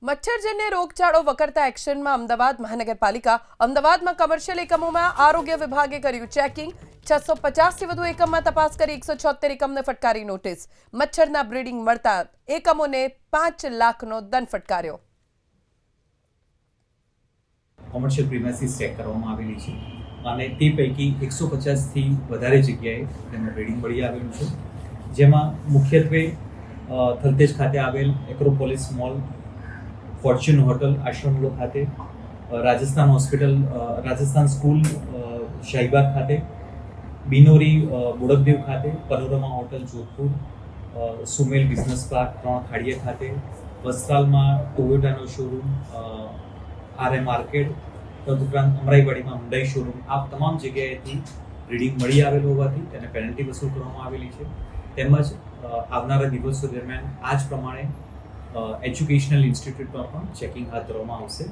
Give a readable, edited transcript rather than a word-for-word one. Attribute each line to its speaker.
Speaker 1: મચ્છરજન્ય રોગચાળો વકરતા એક્શનમાં અમદાવાદ મહાનગરપાલિકા અમદાવાદમાં કમર્શિયલ એકમોમાં આરોગ્ય વિભાગે કર્યું ચેકિંગ 650થી વધુ એકમમાં તપાસ કરી 176 એકમને ફટકારી નોટિસ મચ્છરના બ્રીડિંગ મળતા એકમોને 5 લાખનો દંડ ફટકાર્યો
Speaker 2: કોમર્શિયલ પ્રીમાઇસીસ ચેક કરવામાં આવેલી છે અને તે પૈકી 150થી વધારે જગ્યાએ તેનું બ્રીડિંગ મળી આવેલું છે જેમાં મુખ્યત્વે થલતેજ ખાતે આવેલ Acropolis mall Fortune hotel Ashram road ખાતે રાજસ્થાન હોસ્પિટલ રાજસ્થાન સ્કૂલ શાહીબાગ ખાતે બિનોરી બોડકદેવ ખાતે Panorama hotel Jodhpur Sumel business park 3 Khadia ખાતે વસ્ત્રાલમાં ટોયોટાનો શોરૂમ આરએ માર્કેટ તદુપરાંત અમરાઈવાડીમાં હુન્ડાઈ શોરૂમ આ તમામ જગ્યાએથી રીડિંગ મળી આવેલું હોવાથી તેને પેનલ્ટી વસૂલ કરવામાં આવેલી છે તેમજ આવનારા દિવસો દરમિયાન આ જ પ્રમાણે એજ્યુકેશનલ ઇન્સ્ટિટ્યૂટમાં પણ ચેકિંગ હાથ ધરવામાં આવશે